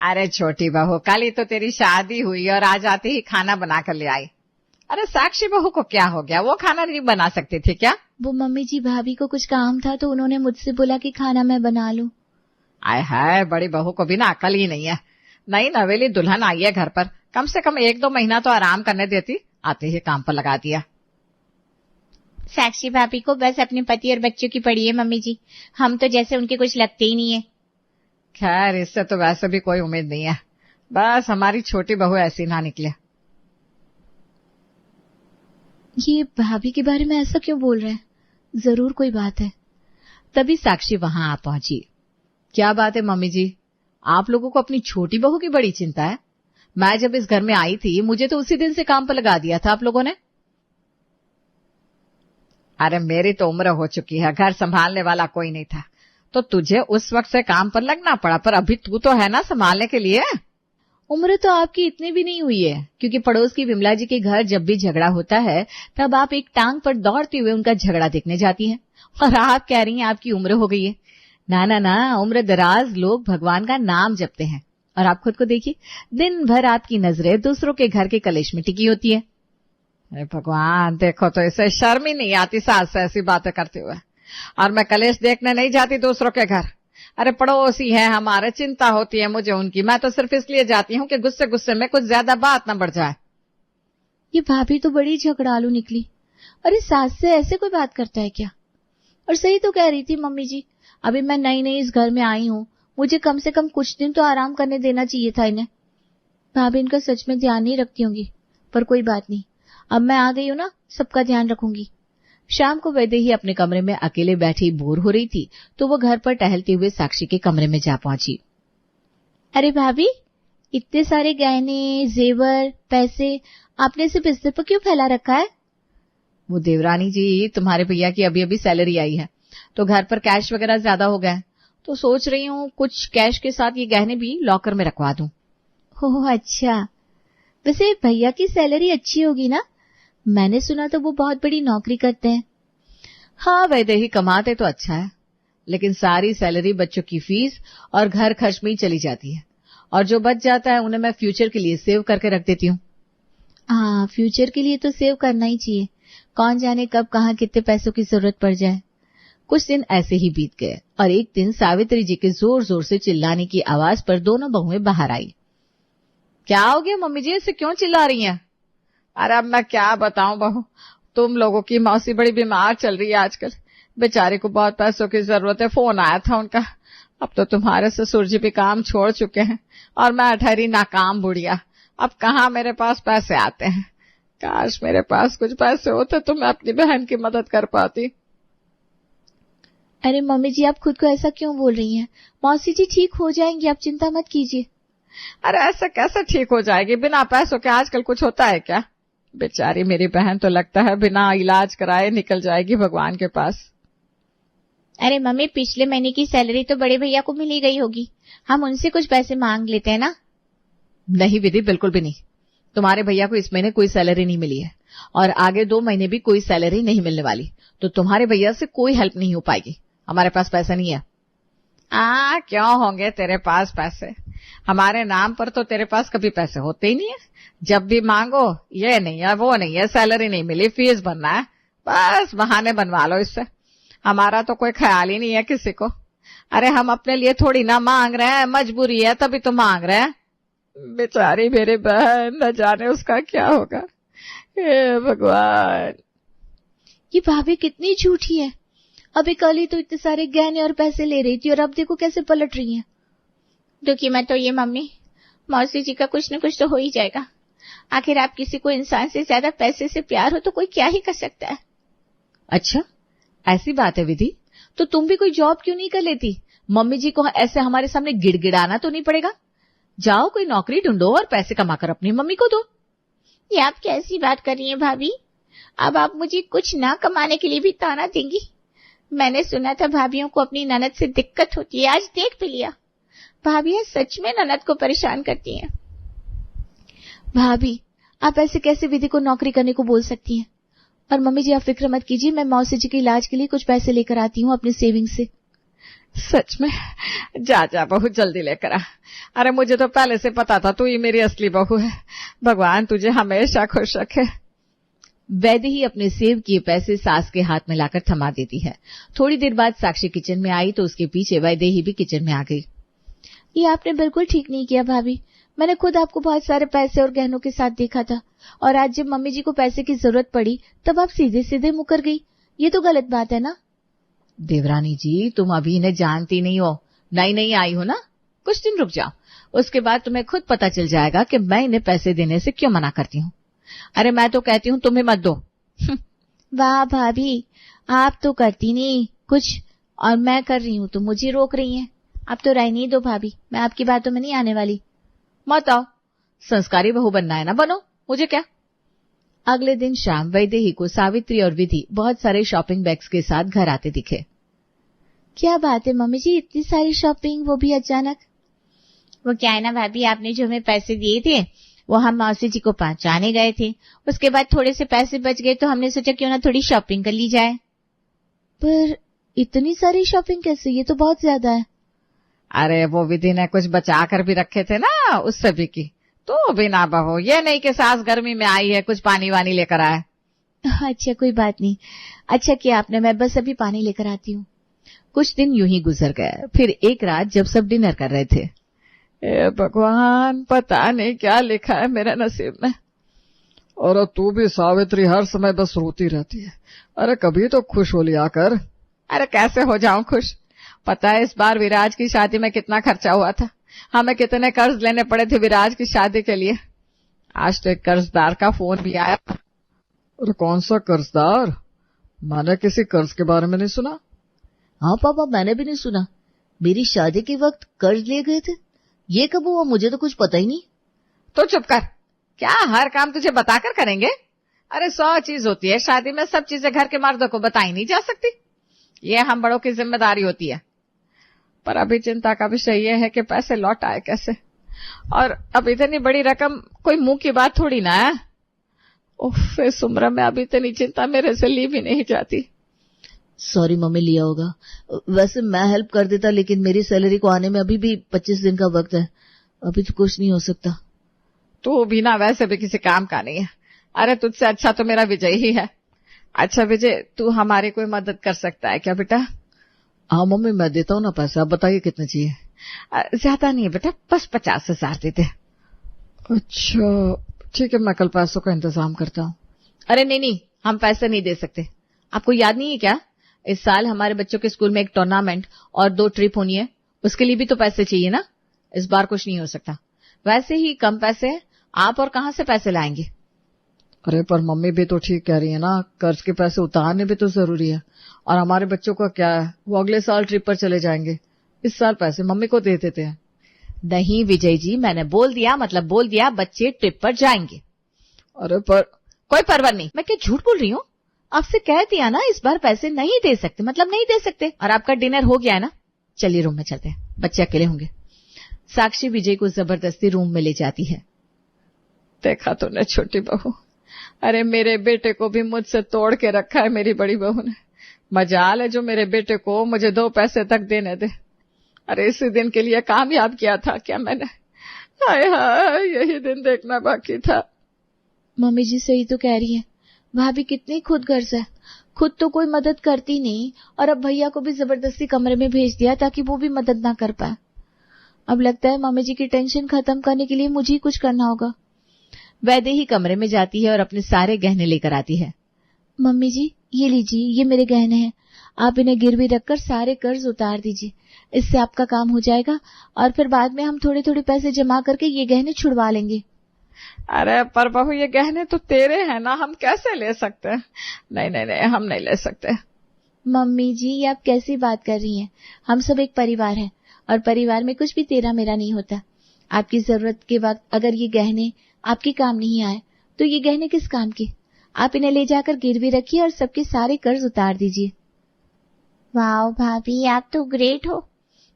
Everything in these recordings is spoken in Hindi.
अरे छोटी बहू, कल ही तो तेरी शादी हुई और आज आते ही खाना बना कर ले आई। अरे साक्षी बहू को क्या हो गया, वो खाना नहीं बना सकती थी क्या? वो मम्मी जी भाभी को कुछ काम था तो उन्होंने मुझसे बोला कि खाना मैं बना लूं। आय हाय, बड़ी बहू को भी ना अकल ही नहीं है। नई नवेली दुल्हन आई है घर पर, कम से कम 1-2 महीना तो आराम करने देती, आते ही काम पर लगा दिया। साक्षी भाभी को बस अपने पति और बच्चों की पड़ी है मम्मी जी, हम तो जैसे उनके कुछ लगते ही नहीं है। खैर, इससे तो वैसे भी कोई उम्मीद नहीं है, बस हमारी छोटी बहू ऐसी ना निकले। ये भाभी के बारे में ऐसा क्यों बोल रहे हैं? जरूर कोई बात है। तभी साक्षी वहां आ पहुंची। क्या बात है मम्मी जी, आप लोगों को अपनी छोटी बहू की बड़ी चिंता है? मैं जब इस घर में आई थी मुझे तो उसी दिन से काम पर लगा दिया था आप लोगों ने। अरे मेरी तो उम्र हो चुकी है, घर संभालने वाला कोई नहीं था, तो तुझे उस वक्त से काम पर लगना पड़ा, पर अभी तू तो है ना संभालने के लिए। उम्र तो आपकी इतनी भी नहीं हुई है, क्योंकि पड़ोस की विमला जी के घर जब भी झगड़ा होता है तब आप एक टांग पर दौड़ते हुए उनका झगड़ा देखने जाती हैं, और आप कह रही हैं आपकी उम्र हो गई है। ना ना ना, उम्र दराज लोग भगवान का नाम जपते हैं, और आप खुद को देखिए, दिन भर आपकी नजरें दूसरों के घर के कलेश में टिकी होती है। अरे भगवान, देखो तो इसे शर्म ही नहीं आती सास से ऐसी बातें करते हुए। और मैं कलेश देखने नहीं जाती दूसरों के घर। अरे पड़ोसी है हमारे, चिंता होती है मुझे उनकी, मैं तो सिर्फ इसलिए जाती हूँ कि गुस्से गुस्से में कुछ ज्यादा बात न बढ़ जाए। ये भाभी तो बड़ी झगड़ालू निकली। अरे सास से ऐसे कोई बात करता है क्या? और सही तो कह रही थी मम्मी जी, अभी मैं नई नई इस घर में आई हूँ, मुझे कम से कम कुछ दिन तो आराम करने देना चाहिए था इन्हें। भाभी इनका सच में ध्यान नहीं रखती होंगी, पर कोई बात नहीं, अब मैं आ गई हूँ ना, सबका ध्यान रखूंगी। शाम को वैदेही अपने कमरे में अकेले बैठी बोर हो रही थी तो वो घर पर टहलते हुए साक्षी के कमरे में जा पहुंची। अरे भाभी, इतने सारे गहने, जेवर, पैसे आपने सिर्फ बिस्तर पर क्यों फैला रखा है? वो देवरानी जी, तुम्हारे भैया की अभी अभी सैलरी आई है तो घर पर कैश वगैरह ज्यादा हो गया है, तो सोच रही हूँ कुछ कैश के साथ ये गहने भी लॉकर में रखवा दूं। ओह अच्छा, वैसे भैया की सैलरी अच्छी होगी ना? मैंने सुना तो वो बहुत बड़ी नौकरी करते हैं। हाँ वैदेही, कमाते तो अच्छा है, लेकिन सारी सैलरी बच्चों की फीस और घर खर्च में ही चली जाती है, और जो बच जाता है उन्हें मैं फ्यूचर के लिए सेव करके रख देती हूँ। हाँ, फ्यूचर के लिए तो सेव करना ही चाहिए, कौन जाने कब कहाँ कितने पैसों की जरूरत पड़ जाए। कुछ दिन ऐसे ही बीत गए और एक दिन सावित्री जी के जोर जोर से चिल्लाने की आवाज पर दोनों बहुएं बाहर आई। क्या हो गया मम्मी जी, ऐसे क्यों चिल्ला रही हैं? अरे अब मैं क्या बताऊं बहू, तुम लोगों की मौसी बड़ी बीमार चल रही है आजकल, बेचारे को बहुत पैसों की जरूरत है, फोन आया था उनका। अब तो तुम्हारे ससुर जी भी काम छोड़ चुके हैं और मैं ठहरी नाकाम बुढ़िया, अब कहाँ मेरे पास पैसे आते हैं। काश मेरे पास कुछ पैसे होते तो मैं अपनी बहन की मदद कर पाती। अरे मम्मी जी, आप खुद को ऐसा क्यों बोल रही हैं? मौसी जी ठीक हो जाएंगी, आप चिंता मत कीजिए। अरे ऐसा कैसे ठीक हो जाएगी, बिना पैसों के आजकल कुछ होता है क्या? बेचारी मेरी बहन तो लगता है बिना इलाज कराए निकल जाएगी भगवान के पास। अरे मम्मी, पिछले महीने की सैलरी तो बड़े भैया को मिल ही गई होगी, हम उनसे कुछ पैसे मांग लेते हैं ना। नहीं विधि, बिल्कुल भी नहीं, तुम्हारे भैया को इस महीने कोई सैलरी नहीं मिली है और आगे 2 महीने भी कोई सैलरी नहीं मिलने वाली, तो तुम्हारे भैया से कोई हेल्प नहीं हो पाएगी, हमारे पास पैसा नहीं है। क्यों होंगे तेरे पास पैसे, हमारे नाम पर तो तेरे पास कभी पैसे होते ही नहीं है, जब भी मांगो ये नहीं है वो नहीं है, सैलरी नहीं मिली, फीस भरना है, बस बहाने बनवा लो इससे, हमारा तो कोई ख्याल ही नहीं है किसी को। अरे हम अपने लिए थोड़ी ना मांग रहे हैं, मजबूरी है तभी तो मांग रहे हैं। बेचारी मेरी बहन, न जाने उसका क्या होगा, हे भगवान। ये भाभी कितनी झूठी है, अभी कल ही तो इतने सारे गहने और पैसे ले रही थी और अब देखो कैसे पलट रही हैं। दुखी मत होइए मम्मी, मौसी जी का कुछ न कुछ तो हो ही जाएगा, आखिर आप किसी को इंसान से ज्यादा पैसे से प्यार हो तो कोई क्या ही कर सकता है। अच्छा ऐसी बात है विधि, तो तुम भी कोई जॉब क्यों नहीं कर लेती? मम्मी जी को ऐसे हमारे सामने गिड़गिड़ाना तो नहीं पड़ेगा, जाओ कोई नौकरी ढूंढो और पैसे कमाकर अपनी मम्मी को दो। ये आप कैसी बात कर रही हैं भाभी, अब आप मुझे कुछ ना कमाने के लिए भी ताना देंगी? मैंने सुना था भाभियों को अपनी ननद से दिक्कत होती है, आज देख भी लिया, भाभियां सच में ननद को परेशान करती हैं। भाभी आप ऐसे कैसे विधि को नौकरी करने को बोल सकती हैं? और मम्मी जी आप फिक्र मत कीजिए, मैं मौसी जी के इलाज के लिए कुछ पैसे लेकर आती हूँ अपने सेविंग से। सच में? जा जा बहू, जल्दी लेकर आ। अरे मुझे तो पहले से पता था तू ही मेरी असली बहू है। भगवान तुझे हमेशा खुश रखे। वैदेही अपने सेव किए पैसे सास के हाथ में लाकर थमा देती है। थोड़ी देर बाद साक्षी किचन में आई तो उसके पीछे वैदेही भी किचन में आ गई। ये आपने बिल्कुल ठीक नहीं किया भाभी। मैंने खुद आपको बहुत सारे पैसे और गहनों के साथ देखा था, और आज जब मम्मी जी को पैसे की जरूरत पड़ी तब आप सीधे सीधे मुकर गई। ये तो गलत बात है ना। देवरानी जी, तुम अभी इन्हें जानती नहीं हो, नई नई आई हो ना। कुछ दिन रुक जाओ, उसके बाद तुम्हें खुद पता चल जाएगा कि मैं इन्हें पैसे देने से क्यों मना करती हूँ। अरे मैं तो कहती हूँ तुम्हें मत दो। वाह भाभी, आप तो करती नहीं कुछ और मैं कर रही हूँ तो मुझे रोक रही हैं। आप तो राय नहीं दो भाभी, मैं आपकी बातों में नहीं आने वाली। मत आओ, संस्कारी बहू बनना है ना, बनो, मुझे क्या। अगले दिन शाम वैदेही को सावित्री और विधि बहुत सारे शॉपिंग बैग्स के साथ घर आते दिखे। क्या बात है मम्मी जी, इतनी सारी शॉपिंग, वो भी अचानक? वो क्या है ना भाभी, आपने जो हमें पैसे दिए थे वो हम मौसी जी को पहुंचाने गए थे। उसके बाद थोड़े से पैसे बच गए तो हमने सोचा क्यों ना थोड़ी शॉपिंग कर ली जाए। पर इतनी सारी शॉपिंग कैसे, ये तो बहुत ज्यादा है। अरे वो विधि ने कुछ बचा कर भी रखे थे ना, उससे भी की। तो बिना बहू, ये नहीं कि सास गर्मी में आई है कुछ पानी वानी लेकर आए। अच्छा कोई बात नहीं, अच्छा किया आपने, मैं बस अभी पानी लेकर आती हूँ। कुछ दिन यूं ही गुजर गए। फिर एक रात जब सब डिनर कर रहे थे, ए भगवान, पता नहीं क्या लिखा है मेरे नसीब में। और तू भी सावित्री हर समय बस रोती रहती है। अरे कभी तो खुश हो लिया कर। अरे कैसे हो जाऊं खुश? पता है इस बार विराज की शादी में कितना खर्चा हुआ था, हमें कितने कर्ज लेने पड़े थे विराज की शादी के लिए। आज तो एक कर्जदार का फोन भी आया। अरे कौन सा कर्जदार? मैंने किसी कर्ज के बारे में नहीं सुना। हाँ पापा, मैंने भी नहीं सुना। मेरी शादी के वक्त कर्ज लिए गए थे, ये कब हुआ? मुझे तो कुछ पता ही नहीं। तो चुप कर, क्या हर काम तुझे बताकर करेंगे? अरे 100 चीज होती है शादी में, सब चीजें घर के मर्दों को बताई नहीं जा सकती। ये हम बड़ों की जिम्मेदारी होती है। पर अभी चिंता का विषय ये है कि पैसे लौट आए कैसे, और अब इतनी बड़ी रकम कोई मुंह की बात थोड़ी ना है। उफ, इस उम्र में अभी इतनी चिंता मेरे से ली भी नहीं जाती। सॉरी मम्मी, लिया होगा। वैसे मैं हेल्प कर देता, लेकिन मेरी सैलरी को आने में अभी भी 25 दिन का वक्त है, अभी तो कुछ नहीं हो सकता। तू भी ना वैसे भी किसी काम का नहीं है। अरे तुझसे अच्छा तो मेरा विजय ही है। अच्छा विजय, तू हमारी कोई मदद कर सकता है क्या बेटा? हाँ मम्मी, मैं देता हूँ ना पैसा, आप बताइए कितने चाहिए। ज्यादा नहीं है बेटा, बस 50,000 दे दे। अच्छा ठीक है, मैं कल पैसों का इंतजाम करता हूँ। अरे नहीं नहीं, हम पैसे नहीं दे सकते। आपको याद नहीं है क्या, इस साल हमारे बच्चों के स्कूल में एक टूर्नामेंट और 2 ट्रिप होनी है, उसके लिए भी तो पैसे चाहिए ना। इस बार कुछ नहीं हो सकता। वैसे ही कम पैसे हैं, आप और कहां से पैसे लाएंगे? अरे पर मम्मी भी तो ठीक कह रही है ना, कर्ज के पैसे उतारने भी तो जरूरी है। और हमारे बच्चों का क्या है, वो अगले साल ट्रिप पर चले जाएंगे, इस साल पैसे मम्मी को दे देते हैं। नहीं विजय जी, मैंने बोल दिया मतलब बोल दिया, बच्चे ट्रिप पर जाएंगे। अरे पर कोई परवाह नहीं, मैं क्या झूठ बोल रही हूँ? आपसे कह दिया ना, इस बार पैसे नहीं दे सकते मतलब नहीं दे सकते। और आपका डिनर हो गया है ना, चलिए रूम में चलते हैं, बच्चे अकेले होंगे। साक्षी विजय को जबरदस्ती रूम में ले जाती है। देखा तूने छोटी बहू, अरे मेरे बेटे को भी मुझसे तोड़ के रखा है मेरी बड़ी बहू ने। मजाल है जो मेरे बेटे को मुझे 2 पैसे तक देने दे। अरे इसी दिन के लिए कामयाब किया था क्या मैंने? हाय हाय, यही दिन देखना बाकी था। मम्मी जी सही तो कह रही है, भाभी कितनी खुदगर्ज है, खुद तो कोई मदद करती नहीं और अब भैया को भी जबरदस्ती कमरे में भेज दिया ताकि वो भी मदद ना कर पाए। अब लगता है मम्मी जी की टेंशन खत्म करने के लिए मुझे ही कुछ करना होगा। वैदेही कमरे में जाती है और अपने सारे गहने लेकर आती है। मम्मी जी ये लीजिए, ये मेरे गहने हैं, आप इन्हें गिरवी रखकर सारे कर्ज उतार दीजिए, इससे आपका काम हो जाएगा और फिर बाद में हम थोड़े थोड़े पैसे जमा करके ये गहने छुड़वा लेंगे। अरे पर बहू, ये गहने तो तेरे हैं ना, हम कैसे ले सकते हैं? नहीं नहीं नहीं, हम नहीं ले सकते। मम्मी जी ये आप कैसी बात कर रही हैं, हम सब एक परिवार है और परिवार में कुछ भी तेरा मेरा नहीं होता। आपकी जरूरत के वक्त अगर ये गहने आपके काम नहीं आए तो ये गहने किस काम के? आप इन्हें ले जाकर गिरवी रखिए और सबके सारे कर्ज उतार दीजिए। वाह भाभी, आप तो ग्रेट हो।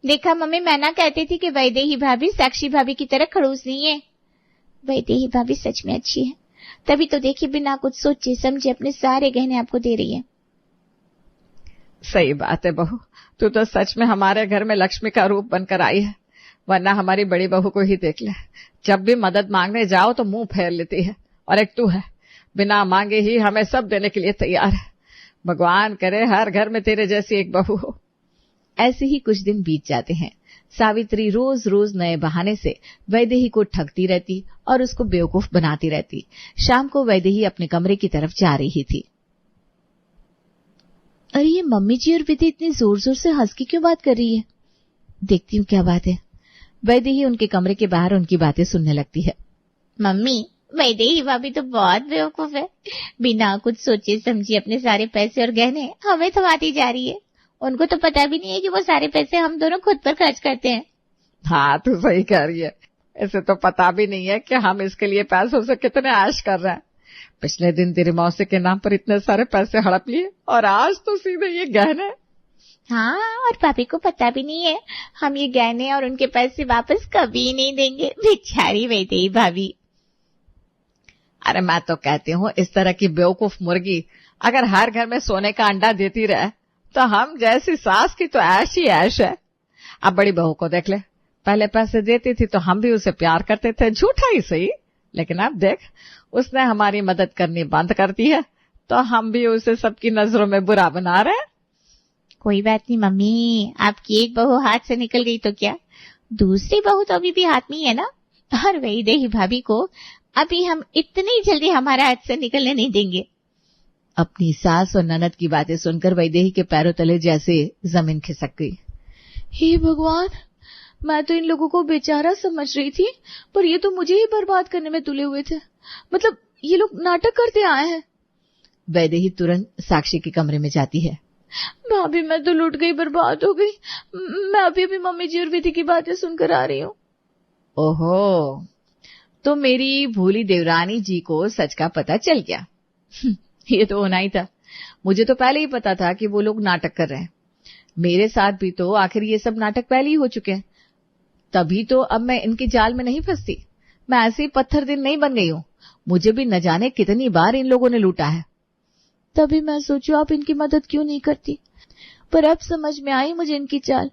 देखा मम्मी, मैं ना कहती थी कि वैदेही भाभी साक्षी भाभी की तरह खड़ूस नहीं है। वैदेही भाभी सच में अच्छी है, तभी तो देखिए बिना कुछ सोचे समझे अपने सारे गहने आपको दे रही है। सही बात है बहू, तू तो सच में हमारे घर में लक्ष्मी का रूप बनकर आई है, वरना हमारी बड़ी बहू को ही देख ले, जब भी मदद मांगने जाओ तो मुंह फेर लेती है। और एक तू है, बिना मांगे ही हमें सब देने के लिए तैयार है। भगवान करे हर घर में तेरे जैसी एक बहू हो। ऐसे ही कुछ दिन बीत जाते हैं। सावित्री रोज रोज नए बहाने से वैदेही को ठगती रहती और उसको बेवकूफ बनाती रहती। शाम को वैदेही अपने कमरे की तरफ जा रही थी। अरे ये मम्मी जी और विधि इतनी जोर जोर से हंस के क्यों बात कर रही है? देखती हूँ क्या बात है। वैदेही उनके कमरे के बाहर उनकी बातें सुनने लगती है। मम्मी, वैदेही भाभी तो बहुत बेवकूफ है, बिना कुछ सोचे समझे अपने सारे पैसे और गहने हमें थमाती जा रही है। उनको तो पता भी नहीं है कि वो सारे पैसे हम दोनों खुद पर खर्च करते हैं। हाँ, तू सही कह रही है। ऐसे तो पता भी नहीं है कि हम इसके लिए पैसों से कितने ऐश कर रहे हैं। पिछले दिन तेरी मौसी के नाम पर इतने सारे पैसे हड़प लिए और आज तो सीधे ये गहने। हाँ, और भाभी को पता भी नहीं है हम ये गहने और उनके पैसे वापस कभी नहीं देंगे। बेचारी वैदेही भाभी। अरे मैं तो कहती हूँ इस तरह की बेवकूफ मुर्गी अगर हर घर में सोने का अंडा देती रहे तो हम जैसी सास की तो ऐश ही ऐश है। अब बड़ी बहू को देख ले, पहले पैसे देती थी तो हम भी उसे प्यार करते थे, झूठा ही सही, लेकिन अब देख उसने हमारी मदद करनी बंद कर दी है तो हम भी उसे सबकी नजरों में बुरा बना रहे हैं। कोई बात नहीं मम्मी, आपकी एक बहू हाथ से निकल गई तो क्या, दूसरी बहू तो अभी भी हाथ में ही है ना। और वैदेही भाभी को अभी हम इतनी जल्दी हमारे हाथ से निकलने नहीं देंगे। अपनी सास और ननद की बातें सुनकर वैदेही के पैरों तले जैसे जमीन खिसक गई। हे भगवान, मैं तो इन लोगों को बेचारा समझ रही थी, पर ये तो मुझे ही बर्बाद करने में तुले हुए थे। मतलब ये लोग नाटक करते आए हैं। वैदेही तुरंत साक्षी के कमरे में जाती है। भाभी मैं तो लूट गई, बर्बाद हो गई। मैं अभी भी मम्मी जी और विधि की बातें सुनकर आ रही हूँ। ओहो, तो मेरी भोली देवरानी जी को सच का पता चल गया। ये तो होना ही था। मुझे तो पहले ही पता था कि वो लोग नाटक कर रहे हैं। मेरे साथ भी तो आखिर ये सब नाटक पहले ही हो चुके हैं। तभी तो अब मैं इनकी जाल में नहीं फंसती। मैं ऐसे ही पत्थर दिल नहीं बन गई हूँ। मुझे भी न जाने कितनी बार इन लोगों ने लूटा है। तभी मैं सोचू आप इनकी मदद क्यों नहीं करती। पर अब समझ में आई मुझे इनकी चाल।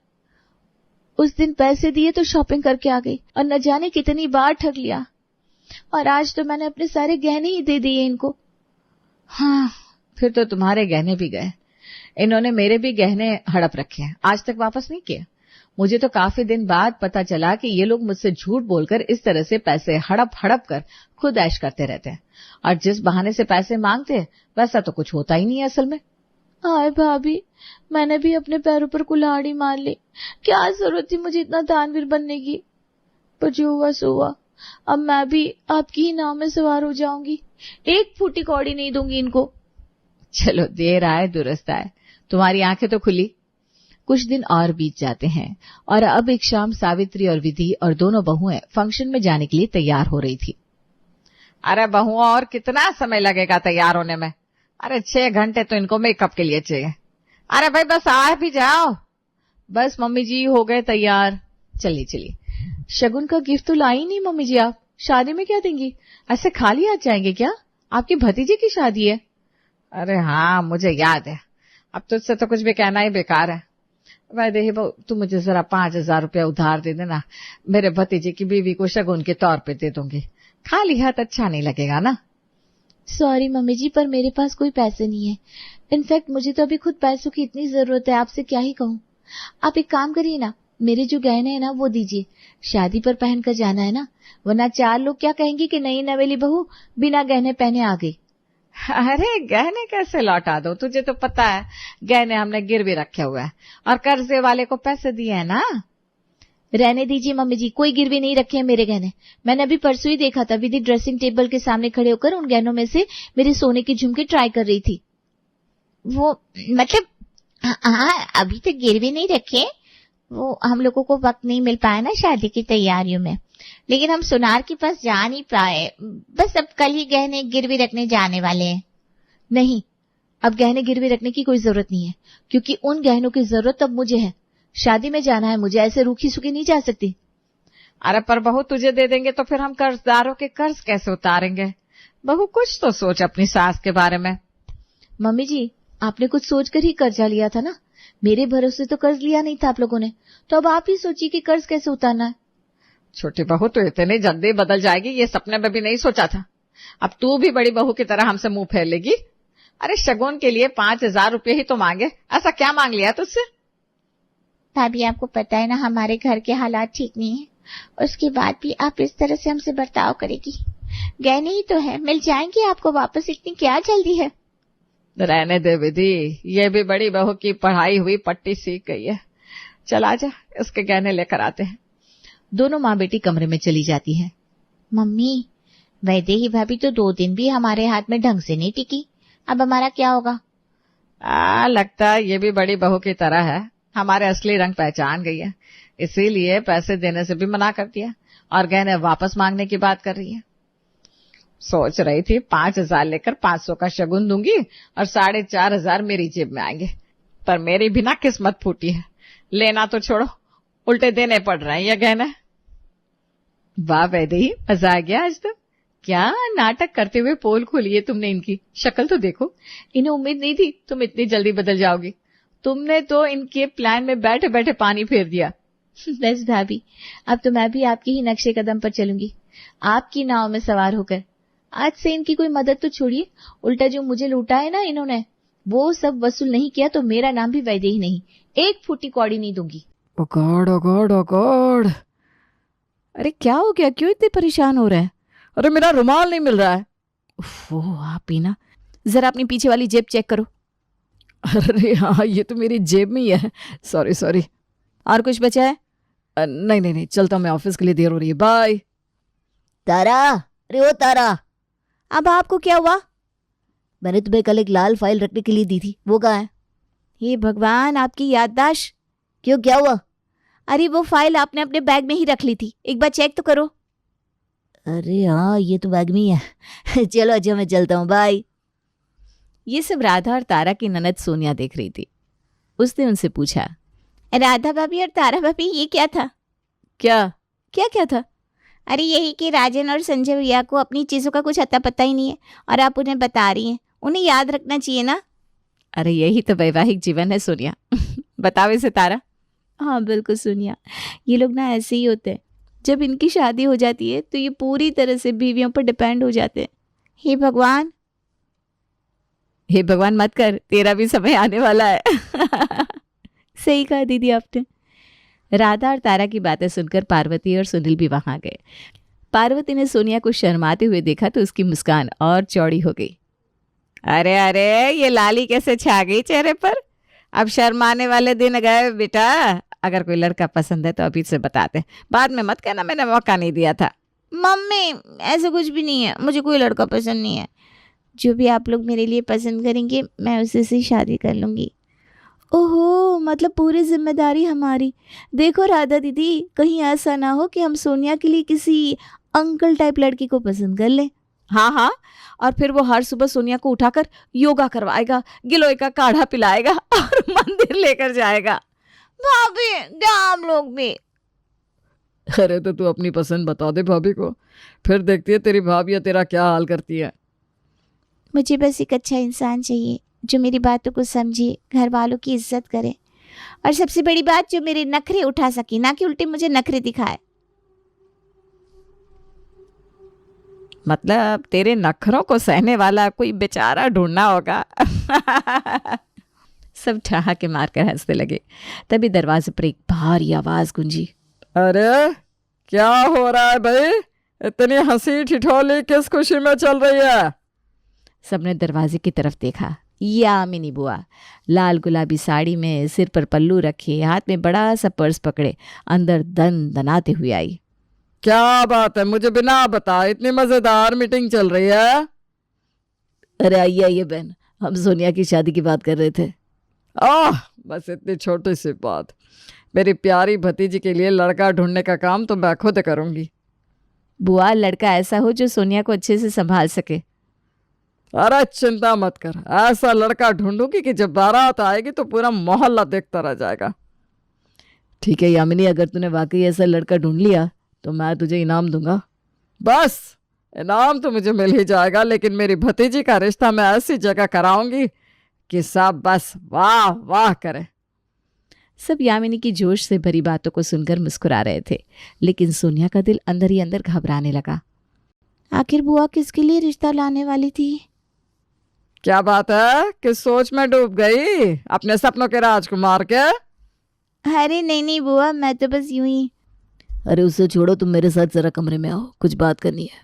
उस दिन पैसे दिए तो शॉपिंग करके आ गई और न जाने कितनी बार ठग लिया। और आज तो मैंने अपने सारे गहने ही दे दिए इनको। हाँ, फिर तो तुम्हारे गहने भी गए। इन्होंने मेरे भी गहने हड़प रखे हैं, आज तक वापस नहीं किए। मुझे तो काफी दिन बाद पता चला कि ये लोग मुझसे झूठ बोलकर इस तरह से पैसे हड़प हड़प कर खुद ऐश करते रहते हैं, और जिस बहाने से पैसे मांगते हैं वैसा तो कुछ होता ही नहीं है असल में। हाय भाभी, मैंने भी अपने पैरों पर कुल्हाड़ी मार ली। क्या जरूरत थी मुझे इतना दानवीर बनने की। पर जो हुआ सो हुआ। अब मैं भी आपकी ही नाव में सवार हो जाऊंगी। एक फूटी कौड़ी नहीं दूंगी इनको। चलो, देर आए दुरुस्त आए। तुम्हारी आंखें तो खुली। कुछ दिन और बीत जाते हैं और अब एक शाम सावित्री और विधि और दोनों बहुएं फंक्शन में जाने के लिए तैयार हो रही थी। अरे बहुओं, और कितना समय लगेगा तैयार होने में? अरे 6 घंटे तो इनको मेकअप के लिए चाहिए। अरे भाई बस आ भी जाओ। बस मम्मी जी हो गए तैयार। चलिए चलिए। शगुन का गिफ्ट तो लाई नहीं मम्मी जी आप। शादी में क्या देंगी? ऐसे खाली हाथ जाएंगे क्या? आपके भतीजे की शादी है। अरे हाँ, मुझे याद है। अब तुझसे तो कुछ भी कहना ही बेकार है। वैदेही बहू, तू मुझे जरा 5,000 रुपया उधार दे देना। मेरे भतीजे की बीवी को शगुन के तौर पे दे दूंगी। खाली हाथ अच्छा नहीं लगेगा ना। सॉरी मम्मी जी, पर मेरे पास कोई पैसे नहीं है। इनफैक्ट मुझे तो अभी खुद पैसों की इतनी जरूरत है, आपसे क्या ही कहूँ। आप एक काम करिए ना, मेरे जो गहने हैं ना वो दीजिए। शादी पर पहन कर जाना है ना, वरना 4 लोग क्या कहेंगे कि नई नवेली बहू बिना गहने पहने आ गई। अरे गहने कैसे लौटा दो? तुझे तो पता है गहने हमने गिरवी रखे हुए हैं और कर्जे वाले को पैसे दिए हैं ना। रहने दीजिए मम्मी जी, कोई गिरवी नहीं रखे हैं मेरे गहने। मैंने अभी परसों ही देखा था, विधि ड्रेसिंग टेबल के सामने खड़े होकर उन गहनों में से मेरे सोने की झुमके ट्राई कर रही थी। वो मतलब हाँ, अभी तक गिरवी नहीं रखे। वो हम लोगों को वक्त नहीं मिल पाया ना शादी की तैयारियों में, लेकिन हम सुनार के पास जा नहीं पाए। बस अब कल ही गहने गिरवी रखने जाने वाले हैं। नहीं, अब गहने गिरवी रखने की कोई जरूरत नहीं है, क्योंकि उन गहनों की जरूरत अब मुझे है। शादी में जाना है मुझे, ऐसे रूखी सूखी नहीं जा सकती। अरे पर बहू, तुझे दे देंगे तो फिर हम कर्जदारों के कर्ज कैसे उतारेंगे? बहू कुछ तो सोच अपनी सास के बारे में। मम्मी जी, आपने कुछ सोचकर ही कर्जा लिया था ना, मेरे भरोसे तो कर्ज लिया नहीं था आप लोगों ने, तो अब आप ही सोचिए कि कर्ज कैसे उतारना है। छोटी बहू तो इतनी जल्दी बदल जाएगी ये सपने में भी नहीं सोचा था। अब तू भी बड़ी बहू की तरह हमसे मुंह फेर लेगी। अरे शगुन के लिए 5,000 रुपये ही तो मांगे, ऐसा क्या मांग लिया तुझसे? भाभी आपको पता है ना हमारे घर के हालात ठीक नहीं है, उसके बाद भी आप इस तरह से हमसे बर्ताव करेगी। गहने ही तो है, मिल जाएंगे आपको वापस, इतनी क्या जल्दी है। रहने दे विधि, ये भी बड़ी बहू की पढ़ाई हुई पट्टी सीख गई है। चल आजा, इसके गहने लेकर आते हैं। दोनों माँ बेटी कमरे में चली जाती है। मम्मी, वैदेही भाभी तो 2 दिन भी हमारे हाथ में ढंग से नहीं टिकी, अब हमारा क्या होगा? लगता है ये भी बड़ी बहू की तरह है, हमारे असली रंग पहचान गई है, इसीलिए पैसे देने से भी मना कर दिया और गहने वापस मांगने की बात कर रही है। सोच रही थी 5,000 लेकर 500 का शगुन दूंगी और 4,500 मेरी जेब में आएंगे, पर मेरी भी ना किस्मत फूटी है। लेना तो छोड़ो, उल्टे देने पड़ रहे हैं ये गहने। वाह वैदेही, मजा आ गया आज तो। क्या नाटक करते हुए पोल खोली है तुमने इनकी, शक्ल तो देखो। इन्हें उम्मीद नहीं थी तुम इतनी जल्दी बदल जाओगी। तुमने तो इनके प्लान में बैठे बैठे पानी फेर दिया। बस भाभी, अब तो मैं भी आपकी ही नक्शे कदम पर चलूंगी, आपकी नाव में सवार होकर। आज से इनकी कोई मदद तो छोड़िए, उल्टा जो मुझे लूटा है ना इन्होंने, वो सब वसूल नहीं किया तो मेरा नाम भी वैदेही नहीं, 1 फूटी कौड़ी नहीं दूंगी। ओ गॉड ओ गॉड ओ गॉड, अरे क्या हो गया, क्यों इतने परेशान हो रहे हैं? अरे मेरा रुमाल नहीं मिल रहा है। वो आप ही ना, जरा अपनी पीछे वाली जेब चेक करो। अरे हाँ, ये तो मेरी जेब में ही है, सॉरी सॉरी। और कुछ बचा है? नहीं नहीं नहीं, चलता हूँ मैं, ऑफिस के लिए देर हो रही है, बाय। तारा, अरे ओ तारा, अब आपको क्या हुआ? मैंने तुम्हें कल एक लाल फाइल रखने के लिए दी थी, वो कहाँ है? हे भगवान, आपकी याददाश्त। क्यों, क्या हुआ? अरे वो फाइल आपने अपने बैग में ही रख ली थी, एक बार चेक तो करो। अरे हाँ, ये तो बैग में ही है। चलो अच्छा, मैं चलता हूँ, बाय। ये सब राधा और तारा की ननद सोनिया देख रही थी। उसने उनसे पूछा, राधा भाभी और तारा भाभी, ये क्या था? क्या क्या क्या था? अरे यही कि राजन और संजय भैया को अपनी चीजों का कुछ अता पता ही नहीं है और आप उन्हें बता रही हैं, उन्हें याद रखना चाहिए ना। अरे यही तो वैवाहिक जीवन है सोनिया। बताओ इसे तारा। हाँ बिल्कुल सोनिया, ये लोग ना ऐसे ही होते हैं, जब इनकी शादी हो जाती है तो ये पूरी तरह से बीवियों पर डिपेंड हो जाते हैं। हे भगवान, हे भगवान मत कर, तेरा भी समय आने वाला है। सही कहा दीदी आपने। राधा और तारा की बातें सुनकर पार्वती और सुनील भी वहां गए। पार्वती ने सोनिया को शर्माते हुए देखा तो उसकी मुस्कान और चौड़ी हो गई। अरे अरे, ये लाली कैसे छा गई चेहरे पर। अब शर्माने वाले दिन गए बेटा। अगर कोई लड़का पसंद है तो अभी से बताते, बाद में मत कहना मैंने मौका नहीं दिया था। मम्मी ऐसा कुछ भी नहीं है, मुझे कोई लड़का पसंद नहीं है। जो भी आप लोग मेरे लिए पसंद करेंगे मैं उसी से शादी कर लूंगी। ओहो, मतलब पूरी जिम्मेदारी हमारी। देखो राधा दीदी, कहीं ऐसा ना हो कि हम सोनिया के लिए किसी अंकल टाइप लड़की को पसंद कर लें। हाँ हाँ, और फिर वो हर सुबह सोनिया को उठाकर योगा करवाएगा, गिलोय का काढ़ा पिलाएगा और मंदिर लेकर जाएगा। भाभी क्या हम लोग भी? अरे तो तू अपनी पसंद बता दे भाभी को, फिर देखती है तेरी भाभी तेरा क्या हाल करती है। मुझे बस एक अच्छा इंसान चाहिए जो मेरी बातों को समझे, घर वालों की इज्जत करे और सबसे बड़ी बात जो मेरे नखरे उठा सके, ना कि उल्टे मुझे नखरे दिखाए। मतलब तेरे नखरों को सहने वाला कोई बेचारा ढूंढना होगा। सब ठहाके मारकर हंसने लगे। तभी दरवाजे पर एक भारी आवाज गूंजी। अरे क्या हो रहा है भाई, इतनी हंसी ठिठोली किस खुशी में चल रही है? सबने दरवाजे की तरफ देखा। यामिनी बुआ लाल गुलाबी साड़ी में, सिर पर पल्लू रखे, हाथ में बड़ा सा पर्स पकड़े, अंदर दन दनाते हुए आई। क्या बात है, मुझे बिना बताए इतनी मजेदार मीटिंग चल रही है? अरे आइए आइए बहन, हम सोनिया की शादी की बात कर रहे थे। बस इतनी छोटी सी बात। मेरी प्यारी भतीजी के लिए लड़का ढूंढने का काम तो मैं खुद करूंगी। बुआ, लड़का ऐसा हो जो सोनिया को अच्छे से संभाल सके। अरे चिंता मत कर, ऐसा लड़का ढूंढूंगी कि जब बारात आएगी तो पूरा मोहल्ला देखता रह जाएगा। ठीक है यामिनी, अगर तूने वाकई ऐसा लड़का ढूंढ लिया तो मैं तुझे इनाम दूंगा। बस इनाम तो मुझे मिल ही जाएगा, लेकिन मेरी भतीजी का रिश्ता मैं ऐसी जगह कराऊंगी कि सब बस वाह वाह करे। सब यामिनी की जोश से भरी बातों को सुनकर मुस्कुरा रहे थे, लेकिन सोनिया का दिल अंदर ही अंदर घबराने लगा। आखिर बुआ किसके लिए रिश्ता लाने वाली थी? क्या बात है कि सोच में डूब गई अपने सपनों के राजकुमार के? अरे नहीं नहीं बुआ, मैं तो बस यूं ही। अरे उसे छोड़ो, तुम मेरे साथ जरा कमरे में आओ, कुछ बात करनी है।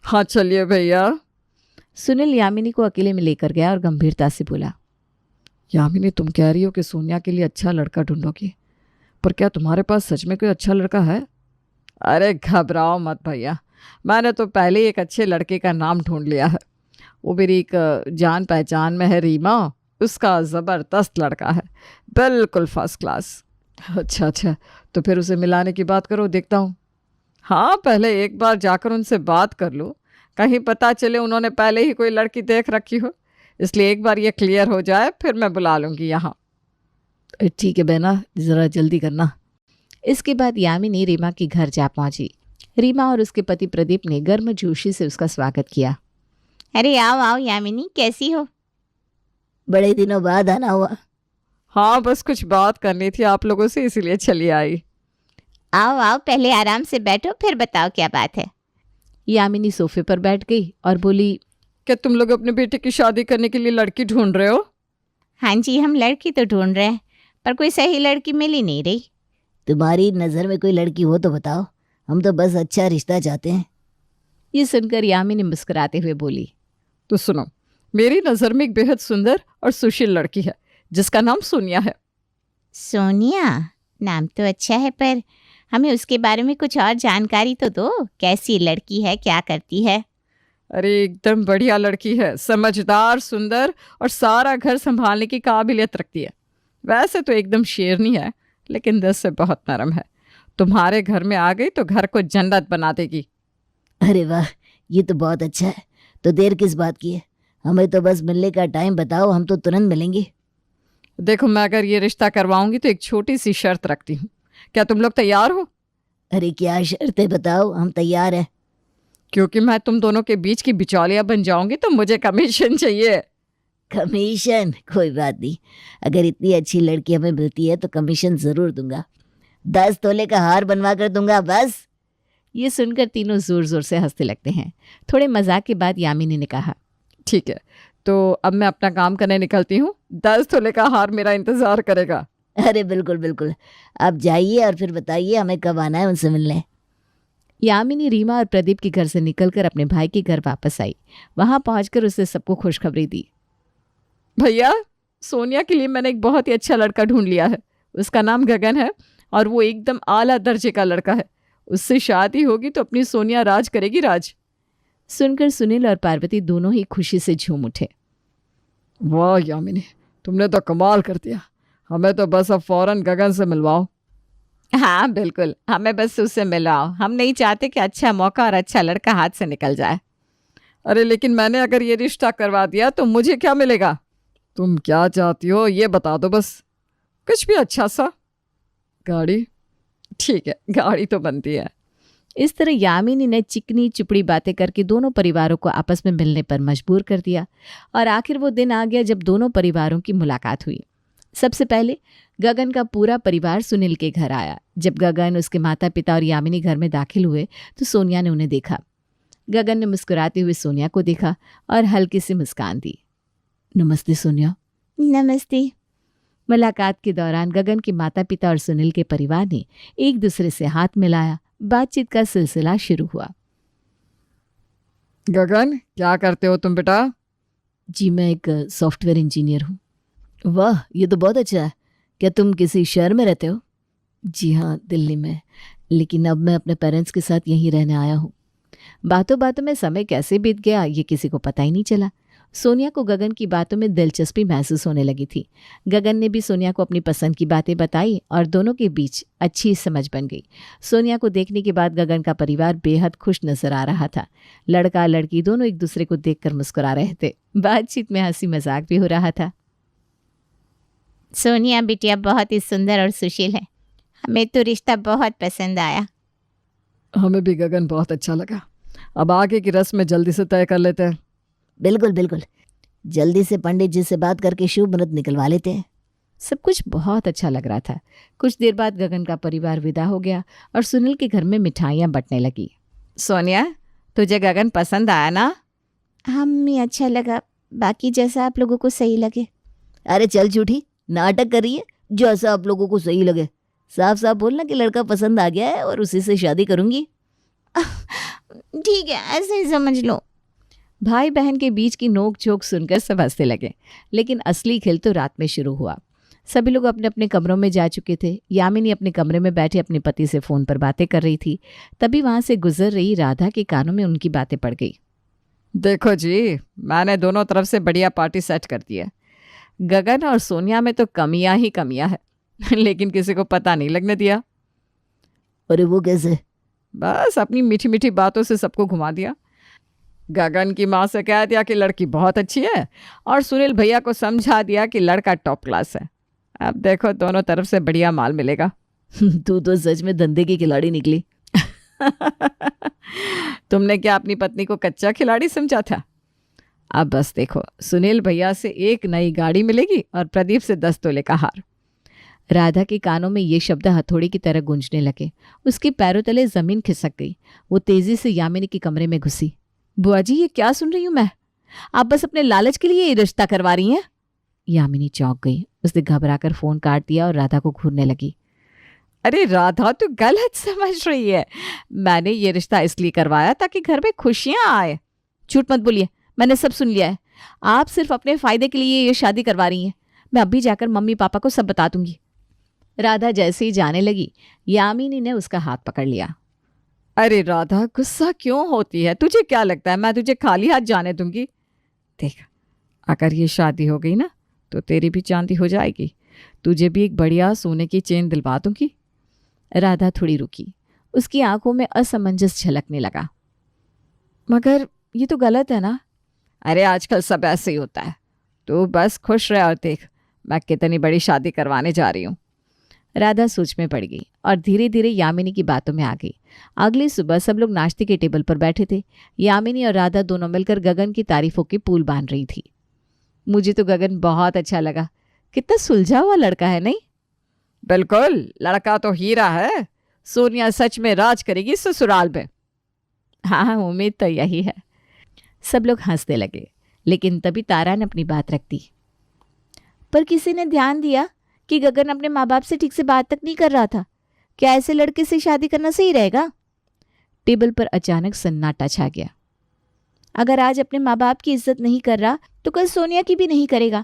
हाँ चलिए भैया। सुनील यामिनी को अकेले में लेकर गया और गंभीरता से बोला, यामिनी, तुम कह रही हो कि सोनिया के लिए अच्छा लड़का ढूंढोगी, पर क्या तुम्हारे पास सच में कोई अच्छा लड़का है? अरे घबराओ मत भैया, मैंने तो पहले ही एक अच्छे लड़के का नाम ढूंढ लिया है। वो मेरी एक जान पहचान में है, रीमा। उसका ज़बरदस्त लड़का है, बिल्कुल फर्स्ट क्लास। अच्छा, तो फिर उसे मिलाने की बात करो, देखता हूँ। हाँ, पहले एक बार जाकर उनसे बात कर लो, कहीं पता चले उन्होंने पहले ही कोई लड़की देख रखी हो। इसलिए एक बार ये क्लियर हो जाए फिर मैं बुला लूँगी यहाँ। ठीक है बहना, ज़रा जल्दी करना। इसके बाद यामिनी रीमा के घर जा पहुंची। रीमा और उसके पति प्रदीप ने गर्मजोशी से उसका स्वागत किया। अरे आओ आओ यामिनी, कैसी हो? बड़े दिनों बाद आना हुआ। हाँ, बस कुछ बात करनी थी आप लोगों से, इसीलिए चली आई। आओ आओ, पहले आराम से बैठो, फिर बताओ क्या बात है। यामिनी सोफे पर बैठ गई और बोली, क्या तुम लोग अपने बेटे की शादी करने के लिए लड़की ढूंढ रहे हो? हाँ जी, हम लड़की तो ढूंढ रहे हैं, पर कोई सही लड़की मिल ही नहीं रही। तुम्हारी नज़र में कोई लड़की हो तो बताओ, हम तो बस अच्छा रिश्ता चाहते हैं। ये सुनकर यामिनी मुस्कुराते हुए बोली, तो सुनो, मेरी नज़र में एक बेहद सुंदर और सुशील लड़की है जिसका नाम सोनिया है। सोनिया? नाम तो अच्छा है, पर हमें उसके बारे में कुछ और जानकारी तो दो। कैसी लड़की है, क्या करती है? अरे एकदम बढ़िया लड़की है, समझदार, सुंदर और सारा घर संभालने की काबिलियत रखती है। वैसे तो एकदम शेरनी है, लेकिन दिल से बहुत नरम है। तुम्हारे घर में आ गई तो घर को जन्नत बना देगी। अरे वाह, ये तो बहुत अच्छा है। तो देर किस बात की है, हमें तो बस मिलने का टाइम बताओ, हम तो तुरंत मिलेंगे। देखो, मैं अगर ये रिश्ता करवाऊंगी तो एक छोटी सी शर्त रखती हूँ। क्या तुम लोग तैयार हो? अरे क्या शर्तें बताओ, हम तैयार हैं। क्योंकि मैं तुम दोनों के बीच की बिचौलिया बन जाऊंगी तो मुझे कमीशन चाहिए। कमीशन? कोई बात नहीं, अगर इतनी अच्छी लड़की हमें मिलती है तो कमीशन ज़रूर दूंगा। 10 तोले का हार बनवा कर दूंगा बस। ये सुनकर तीनों जोर जोर से हंसने लगते हैं। थोड़े मजाक के बाद यामिनी ने कहा, ठीक है, तो अब मैं अपना काम करने निकलती हूँ। 10 तोले का हार मेरा इंतजार करेगा। अरे बिल्कुल बिल्कुल, आप जाइए और फिर बताइए हमें कब आना है उनसे मिलने। यामिनी रीमा और प्रदीप के घर से निकलकर अपने भाई के घर वापस आई। वहां पहुंचकर उसने सबको खुशखबरी दी। भैया, सोनिया के लिए मैंने एक बहुत ही अच्छा लड़का ढूंढ लिया है। उसका नाम गगन है और वो एकदम आला दर्जे का लड़का है। उससे शादी होगी तो अपनी सोनिया राज करेगी, राज। सुनकर सुनील और पार्वती दोनों ही खुशी से झूम उठे। वाह यामिनी, तुमने तो कमाल कर दिया। हमें तो बस अब फौरन गगन से मिलवाओ। हाँ बिल्कुल, हमें बस उससे मिलाओ। हम नहीं चाहते कि अच्छा मौका और अच्छा लड़का हाथ से निकल जाए। अरे लेकिन मैंने अगर ये रिश्ता करवा दिया तो मुझे क्या मिलेगा? तुम क्या चाहती हो ये बता दो बस। कुछ भी अच्छा सा। गाड़ी? ठीक है, गाड़ी तो बनती है। इस तरह यामिनी ने चिकनी चुपड़ी बातें करके दोनों परिवारों को आपस में मिलने पर मजबूर कर दिया और आखिर वो दिन आ गया जब दोनों परिवारों की मुलाकात हुई। सबसे पहले गगन का पूरा परिवार सुनील के घर आया। जब गगन, उसके माता पिता और यामिनी घर में दाखिल हुए तो सोनिया ने उन्हें देखा। गगन ने मुस्कुराते हुए सोनिया को देखा और हल्की सी मुस्कान दी। नमस्ते सोनिया। नमस्ते। मुलाकात के दौरान गगन के माता पिता और सुनील के परिवार ने एक दूसरे से हाथ मिलाया। बातचीत का सिलसिला शुरू हुआ। गगन, क्या करते हो तुम बेटा? जी मैं एक सॉफ्टवेयर इंजीनियर हूँ। वाह, ये तो बहुत अच्छा है। क्या तुम किसी शहर में रहते हो? जी हाँ, दिल्ली में, लेकिन अब मैं अपने पेरेंट्स के साथ यहीं रहने आया हूँ। बातों बातों में समय कैसे बीत गया ये किसी को पता ही नहीं चला। सोनिया को गगन की बातों में दिलचस्पी महसूस होने लगी थी। गगन ने भी सोनिया को अपनी पसंद की बातें बताई और दोनों के बीच अच्छी समझ बन गई। सोनिया को देखने के बाद गगन का परिवार बेहद खुश नजर आ रहा था। लड़का लड़की दोनों एक दूसरे को देखकर मुस्कुरा रहे थे। बातचीत में हंसी मजाक भी हो रहा था। सोनिया बिटिया बहुत ही सुंदर और सुशील है। हमें तो रिश्ता बहुत पसंद आया। हमें भी गगन बहुत अच्छा लगा। अब आगे की रस्म जल्दी से तय कर लेते हैं। बिल्कुल बिल्कुल। जल्दी से पंडित जी से बात करके शुभ मुहूर्त निकलवा लेते हैं। सब कुछ बहुत अच्छा लग रहा था। कुछ देर बाद गगन का परिवार विदा हो गया और सुनील के घर में मिठाइयाँ बंटने लगी। सोनिया, तुझे गगन पसंद आया ना? हमें अच्छा लगा, बाकी जैसा आप लोगों को सही लगे। अरे चल झूठी, नाटक कर रही है। जैसा आप लोगों को सही लगे। साफ साफ बोलना कि लड़का पसंद आ गया है और उसी से शादी करूंगी। ठीक है, ऐसे ही समझ लो। भाई बहन के बीच की नोक झोंक सुनकर सब हंसने लगे, लेकिन असली खेल तो रात में शुरू हुआ। सभी लोग अपने अपने कमरों में जा चुके थे। यामिनी अपने कमरे में बैठे अपने पति से फोन पर बातें कर रही थी। तभी वहां से गुजर रही राधा के कानों में उनकी बातें पड़ गई। देखो जी, मैंने दोनों तरफ से बढ़िया पार्टी सेट कर दी है। गगन और सोनिया में तो कमियां ही कमियां है, लेकिन किसी को पता नहीं लगने दिया। अरे वो कैसे? बस अपनी मीठी मीठी बातों से सबको घुमा दिया। गगन की माँ से कह दिया कि लड़की बहुत अच्छी है और सुनील भैया को समझा दिया कि लड़का टॉप क्लास है। अब देखो दोनों तरफ से बढ़िया माल मिलेगा। तू तो सच में धंधे की खिलाड़ी निकली। तुमने क्या अपनी पत्नी को कच्चा खिलाड़ी समझा था? अब बस देखो, सुनील भैया से एक नई गाड़ी मिलेगी और प्रदीप से 10 तोले का हार। राधा के कानों में ये शब्द हथौड़ी की तरह गूंजने लगे। उसके पैरों तले जमीन खिसक गई। वो तेजी से यामिनी के कमरे में घुसी। बुआ जी, ये क्या सुन रही हूं मैं? आप बस अपने लालच के लिए ये रिश्ता करवा रही हैं? यामिनी चौंक गई। उसने घबराकर फोन काट दिया और राधा को घूरने लगी। अरे राधा, तू गलत समझ रही है। मैंने ये रिश्ता इसलिए करवाया ताकि घर में खुशियां आए। झूठ मत बोलिए, मैंने सब सुन लिया है। आप सिर्फ अपने फायदे के लिए ये शादी करवा रही हैं। मैं अभी जाकर मम्मी पापा को सब बता दूंगी। राधा जैसे ही जाने लगी, यामिनी ने उसका हाथ पकड़ लिया। अरे राधा, गुस्सा क्यों होती है? तुझे क्या लगता है मैं तुझे खाली हाथ जाने दूंगी? देख, अगर ये शादी हो गई ना तो तेरी भी चांदी हो जाएगी। तुझे भी एक बढ़िया सोने की चेन दिलवा दूंगी। राधा थोड़ी रुकी। उसकी आंखों में असमंजस झलकने लगा। मगर ये तो गलत है ना? अरे आजकल सब ऐसे ही होता है। तू बस खुश रह और देख मैं कितनी बड़ी शादी करवाने जा रही हूँ। राधा सोच में पड़ गई और धीरे धीरे यामिनी की बातों में आ गई। अगली सुबह सब लोग नाश्ते के टेबल पर बैठे थे। यामिनी और राधा दोनों मिलकर गगन की तारीफों के पुल बांध रही थी। मुझे तो गगन बहुत अच्छा लगा। कितना सुलझा हुआ लड़का है, नहीं? बिल्कुल, लड़का तो हीरा है। सोनिया सच में राज करेगी ससुराल में। हाँ, उम्मीद तो यही है। सब लोग हंसने लगे, लेकिन तभी तारा ने अपनी बात रख दी। पर किसी ने ध्यान दिया कि गगन अपने माँ बाप से ठीक से बात तक नहीं कर रहा था। क्या ऐसे लड़के से शादी करना सही रहेगा? टेबल पर अचानक सन्नाटा छा गया। अगर आज अपने माँ बाप की इज्जत नहीं कर रहा तो कल सोनिया की भी नहीं करेगा।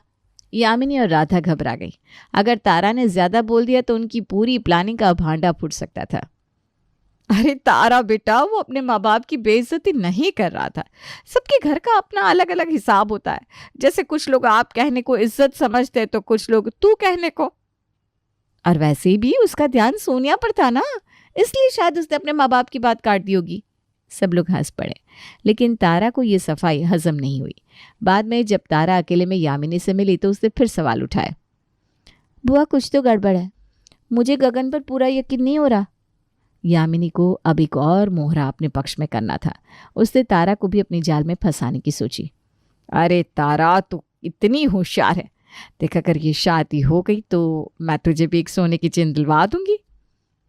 यामिनी और राधा घबरा गई। अगर तारा ने ज्यादा बोल दिया तो उनकी पूरी प्लानिंग का भांडा फूट सकता था। अरे तारा बेटा, वो अपने माँ बाप की बेइज्जती नहीं कर रहा था। सबके घर का अपना अलग अलग हिसाब होता है। जैसे कुछ लोग आप कहने को इज्जत समझते तो कुछ लोग तू कहने को। और वैसे भी उसका ध्यान सोनिया पर था ना, इसलिए शायद उसने अपने माँ बाप की बात काट दी होगी। सब लोग हंस पड़े, लेकिन तारा को ये सफाई हजम नहीं हुई। बाद में जब तारा अकेले में यामिनी से मिली तो उसने फिर सवाल उठाए। बुआ, कुछ तो गड़बड़ है। मुझे गगन पर पूरा यकीन नहीं हो रहा। यामिनी को अब एक और मोहरा अपने पक्ष में करना था। उसने तारा को भी अपनी जाल में फंसाने की सोची। अरे तारा, तू इतनी होशियार है। देख, अगर ये शादी हो गई तो मैं तुझे भी एक सोने की चेन दिलवा दूंगी।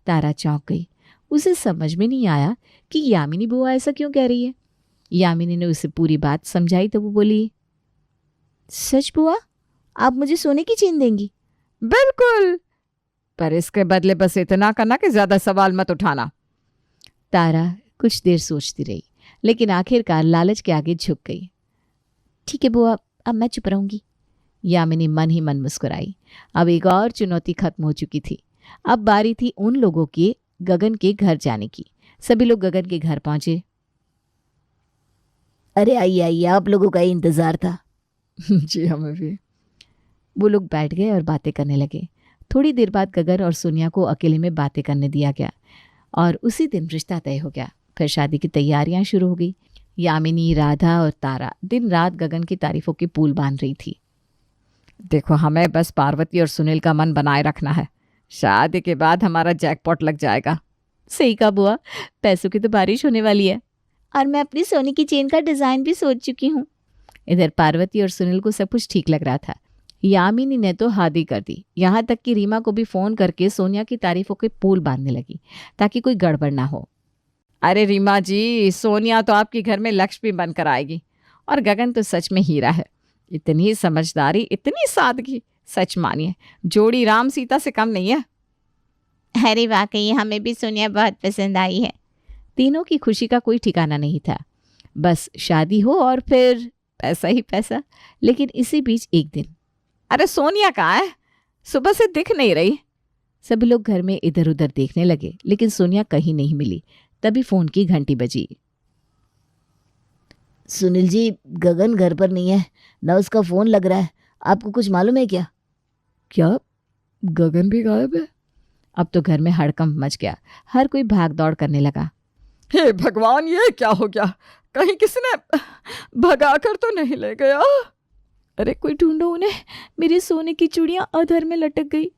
तारा चौंक गई। उसे समझ में नहीं आया कि यामिनी बुआ ऐसा क्यों कह रही है। यामिनी ने उसे पूरी बात समझाई तो वो बोली, सच बुआ, आप मुझे सोने की चेन देंगी? बिल्कुल, पर इसके बदले बस इतना करना कि ज्यादा सवाल मत उठाना। तारा कुछ देर सोचती रही, लेकिन आखिरकार लालच के आगे झुक गई। ठीक है बुआ, अब मैं चुप रहूंगी। यामिनी मन ही मन मुस्कुराई। अब एक और चुनौती खत्म हो चुकी थी। अब बारी थी उन लोगों की गगन के घर जाने की। सभी लोग गगन के घर पहुंचे। अरे आइए आइए, आप लोगों का ही इंतजार था। जी हमें भी। वो लोग बैठ गए और बातें करने लगे। थोड़ी देर बाद गगन और सोनिया को अकेले में बातें करने दिया गया और उसी दिन रिश्ता तय हो गया। फिर शादी की तैयारियां शुरू हो गई। यामिनी, राधा और तारा दिन रात गगन की तारीफों के पुल बांध रही थी। देखो, हमें बस पार्वती और सुनील का मन बनाए रखना है। शादी के बाद हमारा जैकपॉट लग जाएगा। सही कहा बुआ, पैसों की तो बारिश होने वाली है। और मैं अपनी सोने की चेन का डिजाइन भी सोच चुकी हूँ। इधर पार्वती और सुनील को सब कुछ ठीक लग रहा था। यामिनी ने तो हादी कर दी, यहाँ तक कि रीमा को भी फोन करके सोनिया की तारीफों के पुल बांधने लगी ताकि कोई गड़बड़ ना हो। अरे रीमा जी, सोनिया तो आपके घर में लक्ष्मी बनकर आएगी, और गगन तो सच में हीरा है। इतनी समझदारी, इतनी सादगी, सच मानिए जोड़ी राम सीता से कम नहीं है। अरे वाकई हमें भी सोनिया बहुत पसंद आई है। तीनों की खुशी का कोई ठिकाना नहीं था। बस शादी हो और फिर पैसा ही पैसा। लेकिन इसी बीच एक दिन, अरे सोनिया कहाँ है? सुबह से दिख नहीं रही। सभी लोग घर में इधर उधर देखने लगे, लेकिन सोनिया कहीं नहीं मिली। तभी फोन की घंटी बजी। सुनील जी, गगन घर पर नहीं है, ना उसका फोन लग रहा है। आपको कुछ मालूम है क्या? क्या गगन भी गायब है? अब तो घर में हड़कंप मच गया। हर कोई भाग दौड़ करने लगा। हे भगवान, ये क्या हो गया? कहीं किसी ने भगा कर तो नहीं ले गया? अरे कोई ढूंढो उन्हें, मेरी सोने की चूड़ियां अधर में लटक गई।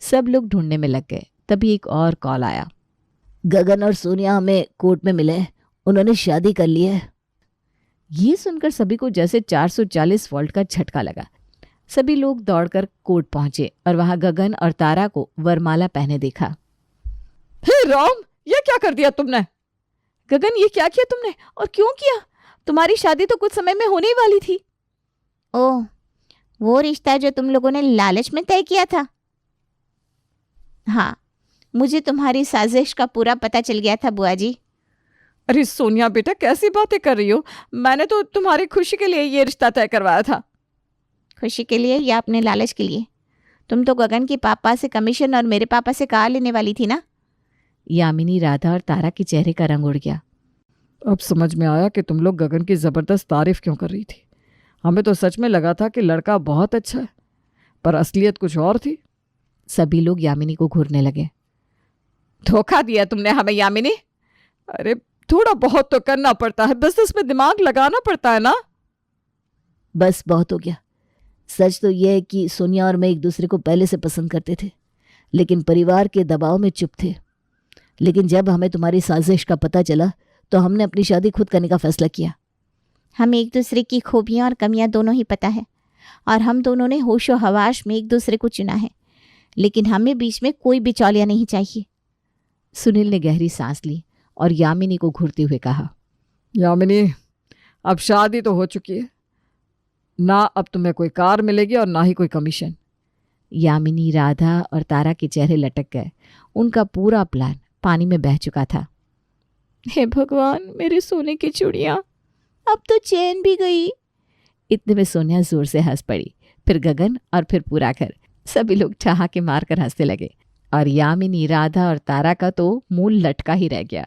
सब लोग ढूंढने में लग गए। तभी एक और कॉल आया। गगन और सोनिया हमें कोर्ट में मिले, उन्होंने शादी कर ली है। ये सुनकर सभी को जैसे 440 वोल्ट का झटका लगा। सभी लोग दौड़कर कोर्ट पहुंचे और वहां गगन और तारा को वरमाला पहने देखा। हे राम, ये क्या कर दिया तुमने? गगन, ये क्या किया तुमने और क्यों किया? तुम्हारी शादी तो कुछ समय में होने ही वाली थी। ओह, वो रिश्ता जो तुम लोगों ने लालच में तय किया था। हाँ, मुझे तुम्हारी साजिश का पूरा पता चल गया था बुआ जी। अरे सोनिया बेटा, कैसी बातें कर रही हो? मैंने तो तुम्हारी खुशी के लिए ये रिश्ता तय करवाया था। खुशी के लिए या अपने लालच के लिए? तुम तो गगन के पापा से कमीशन और मेरे पापा से कार लेने वाली थी ना। यामिनी, राधा और तारा के चेहरे का रंग उड़ गया। अब समझ में आया कि तुम लोग गगन की जबरदस्त तारीफ क्यों कर रही थी। हमें तो सच में लगा था कि लड़का बहुत अच्छा है, पर असलियत कुछ और थी। सभी लोग यामिनी को घूरने लगे। धोखा दिया तुमने हमें यामिनी। अरे थोड़ा बहुत तो करना पड़ता है, बिजनेस में दिमाग लगाना पड़ता है ना। बस बहुत हो गया। सच तो यह है कि सोनिया और मैं एक दूसरे को पहले से पसंद करते थे, लेकिन परिवार के दबाव में चुप थे। लेकिन जब हमें तुम्हारी साजिश का पता चला तो हमने अपनी शादी खुद करने का फैसला किया। हमें एक दूसरे की खूबियां और कमियां दोनों ही पता है, और हम दोनों ने होशो हवाश में एक दूसरे को चुना है। लेकिन हमें बीच में कोई बिचौलिया नहीं चाहिए। सुनील ने गहरी सांस ली और यामिनी को घूरते हुए कहा। यामिनी, अब शादी तो हो चुकी है ना, अब तुम्हें कोई कार मिलेगी और ना ही कोई कमीशन। यामिनी, राधा और तारा के चेहरे लटक गए। उनका पूरा प्लान पानी में बह चुका था। हे भगवान, मेरे सोने की चूड़ियां, अब तो चैन भी गई। इतने में सोनिया जोर से हंस पड़ी, फिर गगन और फिर पूरा घर। सभी लोग ठहाके मारकर हंसने लगे और यामिनी, राधा और तारा का तो मुंह लटका ही रह गया।